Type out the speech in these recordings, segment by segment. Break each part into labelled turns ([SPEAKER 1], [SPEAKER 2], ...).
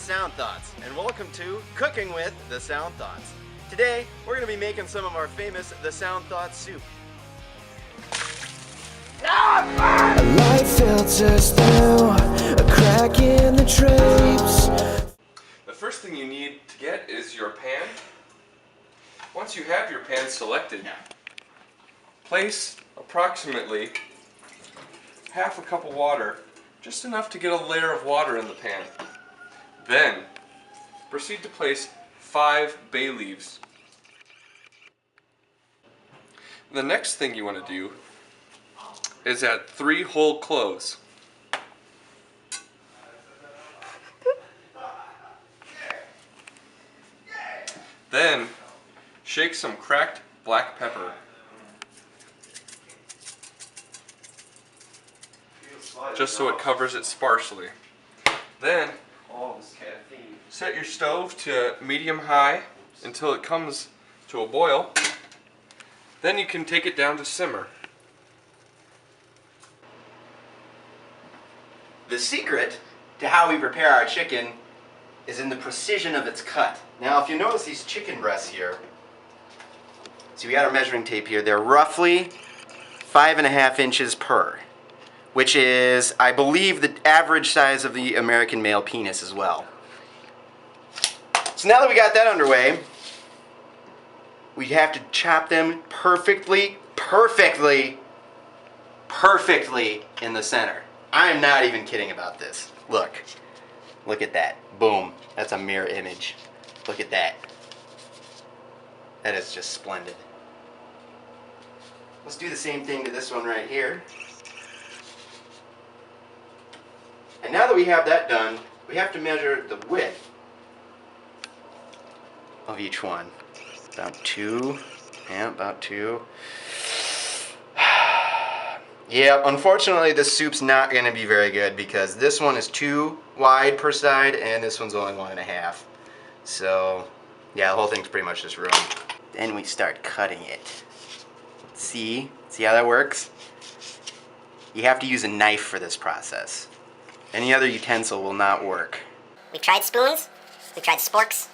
[SPEAKER 1] Sound Thoughts, and welcome to Cooking with the Sound Thoughts. Today, we're going to be making some of our famous The Sound Thoughts soup.
[SPEAKER 2] A light filters through a crack in the drapes.
[SPEAKER 3] The first thing you need to get is your pan. Once you have your pan selected, place approximately half a cup of water, just enough to get a layer of water in the pan. Then, proceed to place 5 bay leaves. The next thing you want to do is add 3 whole cloves. Then, shake some cracked black pepper. Just so it covers it sparsely. Then, set your stove to medium-high until it comes to a boil. Then you can take it down to simmer.
[SPEAKER 1] The secret to how we prepare our chicken is in the precision of its cut. Now, if you notice these chicken breasts here, see we got our measuring tape here, they're roughly 5.5 inches per, which is, I believe, the average size of the American male penis as well. So now that we got that underway, we have to chop them perfectly in the center. I am not even kidding about this. Look at that. Boom. That's a mirror image. Look at that. That is just splendid. Let's do the same thing to this one right here. And now that we have that done, we have to measure the width of each one. About 2. Yeah, about 2. Yeah, unfortunately this soup's not going to be very good because this one is 2 wide per side and this one's only 1.5. So, yeah, the whole thing's pretty much just ruined. Then we start cutting it. See how that works? You have to use a knife for this process. Any other utensil will not work.
[SPEAKER 4] We've tried spoons, we've tried sporks,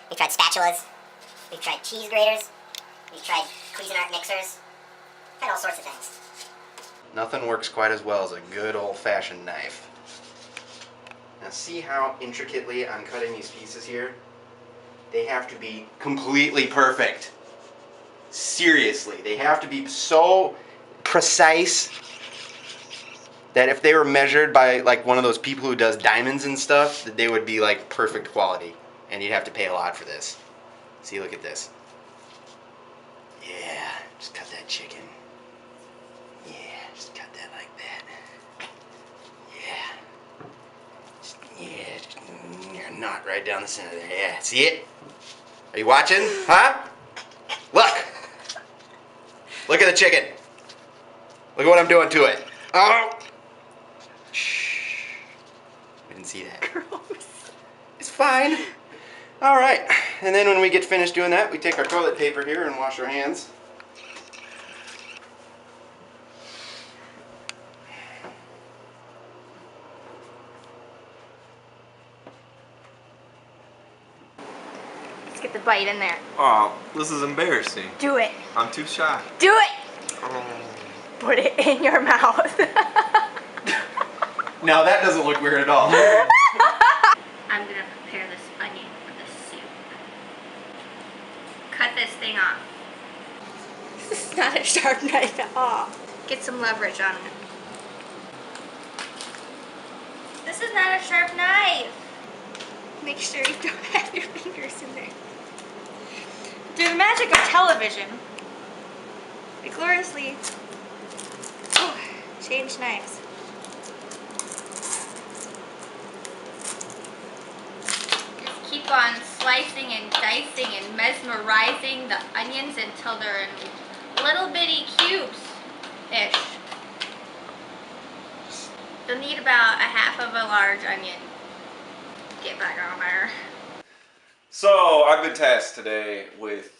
[SPEAKER 4] we've tried spatulas, we've tried cheese graters, we've tried Cuisinart mixers, tried all sorts of things.
[SPEAKER 1] Nothing works quite as well as a good old-fashioned knife. Now see how intricately I'm cutting these pieces here? They have to be completely perfect. Seriously, they have to be so precise that if they were measured by like one of those people who does diamonds and stuff, that they would be like perfect quality. And you'd have to pay a lot for this. See, look at this. Yeah, just cut that chicken. Yeah, just cut that like that. Yeah. Just a knot right down the center there. Yeah, see it? Are you watching? Huh? Look! Look at the chicken. Look at what I'm doing to it. Oh! Shh. I didn't see that.
[SPEAKER 5] Gross.
[SPEAKER 1] It's fine. Alright. And then when we get finished doing that, we take our toilet paper here and wash our hands.
[SPEAKER 5] Let's get the bite in there.
[SPEAKER 3] Oh, this is embarrassing.
[SPEAKER 5] Do it.
[SPEAKER 3] I'm too shy.
[SPEAKER 5] Do it! Put it in your mouth.
[SPEAKER 1] Now that doesn't look weird at all.
[SPEAKER 5] I'm gonna prepare this onion for this soup. Cut this thing off. This is not a sharp knife at all. Get some leverage on it. This is not a sharp knife. Make sure you don't have your fingers in there. Through the magic of television, we gloriously change knives. Just keep on slicing and dicing and mesmerizing the onions until they're in little bitty cubes-ish. You'll need about a half of a large onion. Get back on there.
[SPEAKER 3] So, I've been tasked today with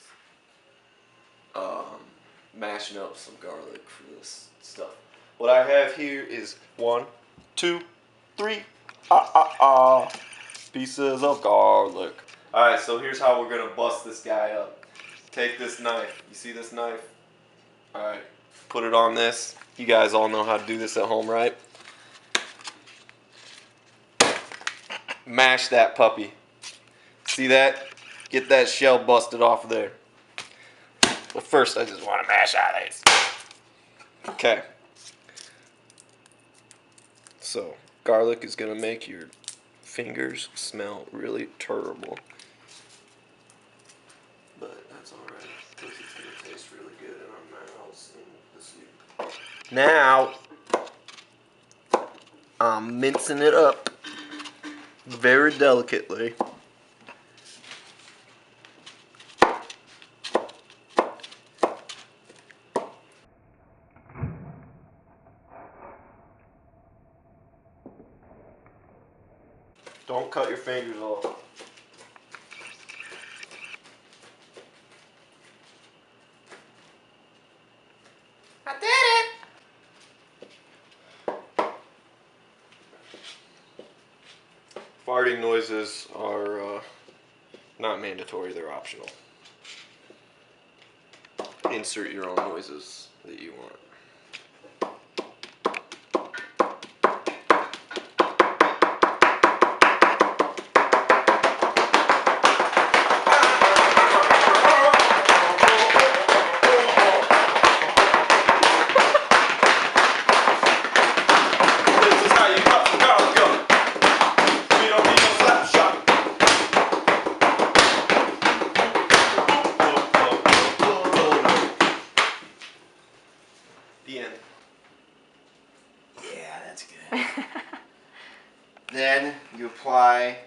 [SPEAKER 3] mashing up some garlic for this stuff. What I have here is 1, 2, 3, pieces of garlic. Alright, so here's how we're gonna bust this guy up. Take this knife. You see this knife? Alright, put it on this. You guys all know how to do this at home, right? Mash that puppy. See that? Get that shell busted off of there. But first, I just want to mash out these. Okay. So, garlic is going to make your fingers smell really terrible. But that's alright, because it's going to taste really good in our mouths and the soup. Now, I'm mincing it up very delicately. Don't cut your fingers off.
[SPEAKER 1] I did it!
[SPEAKER 3] Farting noises are not mandatory, they're optional. Insert your own noises that you want. This is how you cut the garlic up. We don't need no slap shot. The end.
[SPEAKER 1] Yeah, that's good. Then you apply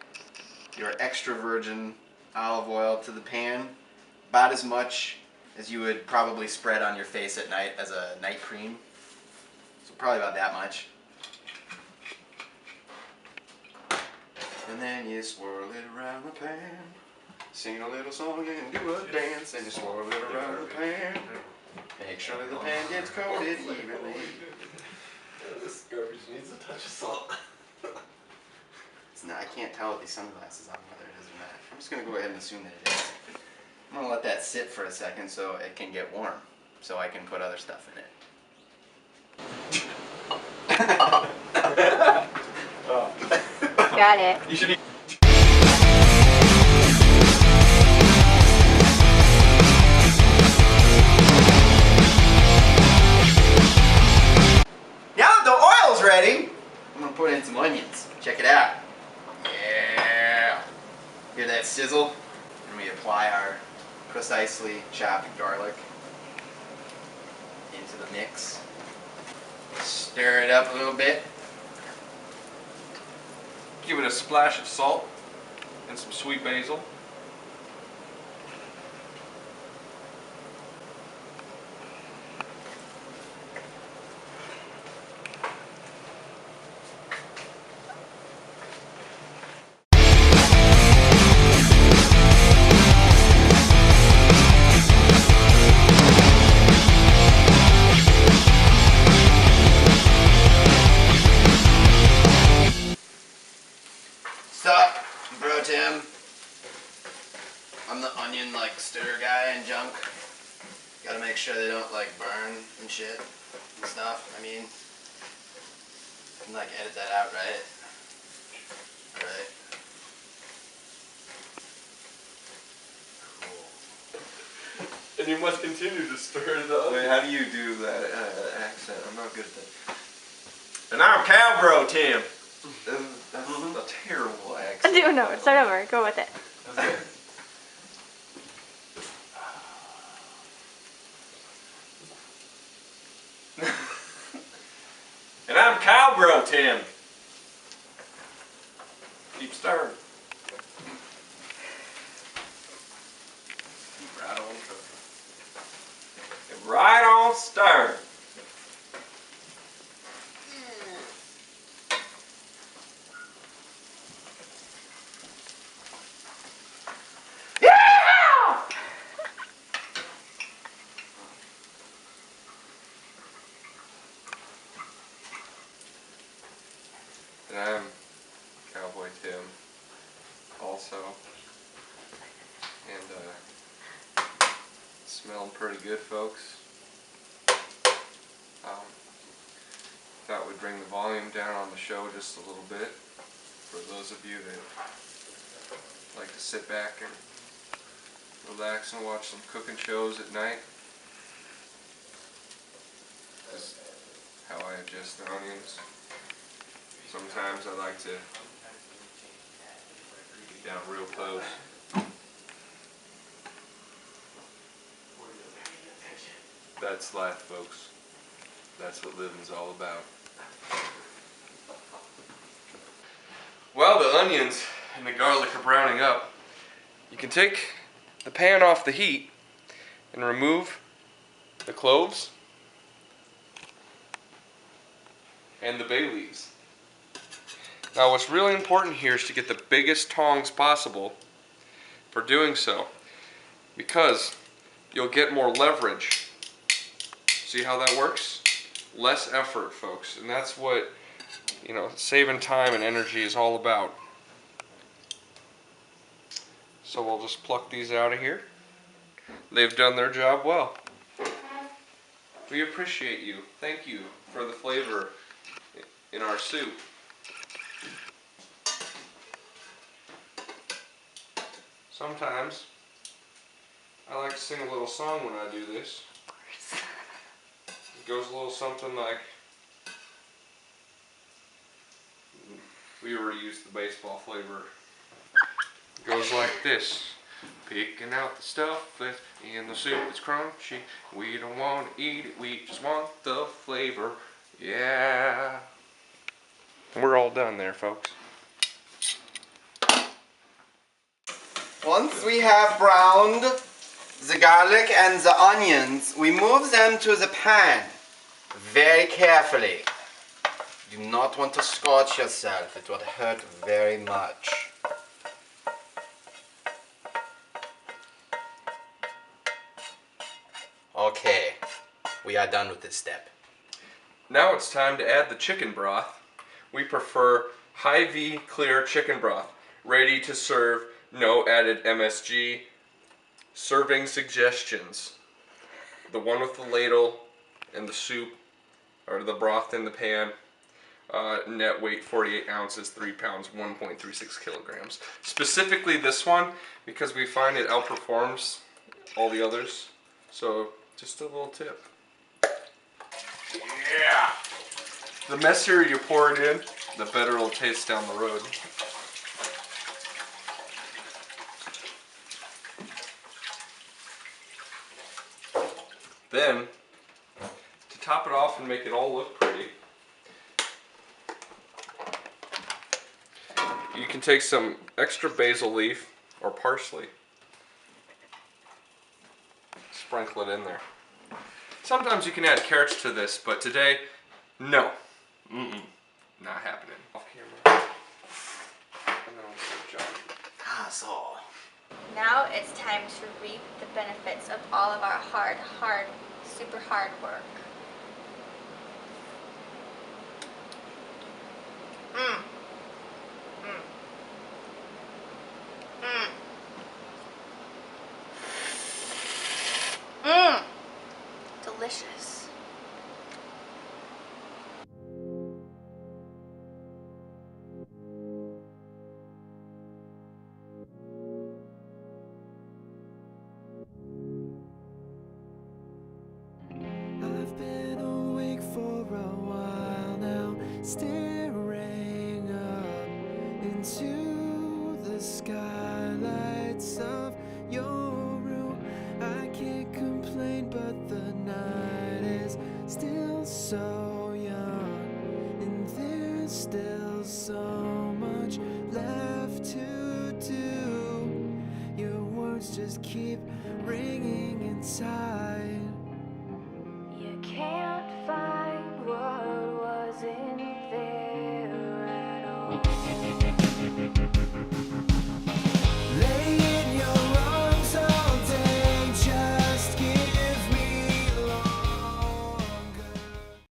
[SPEAKER 1] your extra virgin olive oil to the pan, about as much as you would probably spread on your face at night as a night cream. So probably about that much. And then you swirl it around the pan, sing a little song and do a dance, and you swirl it around the pan. Make sure that the pan gets coated evenly.
[SPEAKER 3] This garbage needs a touch of salt.
[SPEAKER 1] It's not, I can't tell with these sunglasses on whether it is or not. I'm just going to go ahead and assume that it is. I'm going to let that sit for a second so it can get warm, so I can put other stuff in it.
[SPEAKER 5] Got it.
[SPEAKER 3] You should be.
[SPEAKER 1] Now that the oil's ready, I'm going to put in some onions. Check it out. Yeah. Hear that sizzle? And we apply our precisely chopped garlic into the mix. Stir it up a little bit.
[SPEAKER 3] Give it a splash of salt and some sweet basil.
[SPEAKER 1] Sup, bro Tim? I'm the onion like stir guy and junk. Gotta make sure they don't like burn and shit and stuff. I mean, I can like edit that out, right? Alright. Cool.
[SPEAKER 3] And you must continue to stir it up. Wait, how do you do that accent? I'm not good at that. And I'm Cowbro Tim. That's a terrible accent.
[SPEAKER 5] No, start over. Go with it.
[SPEAKER 3] Okay. And I'm Cowbro Tim. Keep stirring.
[SPEAKER 1] Keep right on cooking.
[SPEAKER 3] Keep right on stirring. And I'm Cowboy Tim. So, and smelling pretty good, folks. Thought we'd bring the volume down on the show just a little bit for those of you that like to sit back and relax and watch some cooking shows at night. This is how I adjust the onions. Sometimes I like to get down real close. That's life, folks. That's what living's all about. While the onions and the garlic are browning up, you can take the pan off the heat and remove the cloves and the bay leaves. Now what's really important here is to get the biggest tongs possible for doing so, because you'll get more leverage. See how that works? Less effort, folks, and that's what, you know, saving time and energy is all about. So we'll just pluck these out of here. They've done their job well. We appreciate you. Thank you for the flavor in our soup. Sometimes I like to sing a little song when I do this. It goes a little something like, we reused the baseball flavor. It goes like this. Picking out the stuff that's in the soup that's crunchy. We don't want to eat it, we just want the flavor. Yeah. We're all done there, folks.
[SPEAKER 1] Once we have browned the garlic and the onions, we move them to the pan very carefully. Do not want to scorch yourself, it would hurt very much. Okay, we are done with this step.
[SPEAKER 3] Now it's time to add the chicken broth. We prefer Hy-Vee clear chicken broth, ready to serve, no added MSG. Serving suggestions. The one with the ladle and the soup, or the broth in the pan. Net weight 48 ounces, 3 pounds, 1.36 kilograms. Specifically this one, because we find it outperforms all the others. So, just a little tip. Yeah! The messier you pour it in, the better it'll taste down the road. Then, to top it off and make it all look pretty, you can take some extra basil leaf or parsley, sprinkle it in there. Sometimes you can add carrots to this, but today, no. Not happening. Off camera. And then I'll switch on.
[SPEAKER 1] So.
[SPEAKER 5] Now it's time to reap the benefits of all of our hard, super hard work. Delicious.
[SPEAKER 2] I've been awake for a while now, staring up into the skylights of your room. I can't complain, but the night is still so young, and there's still so much left to do. Your words just keep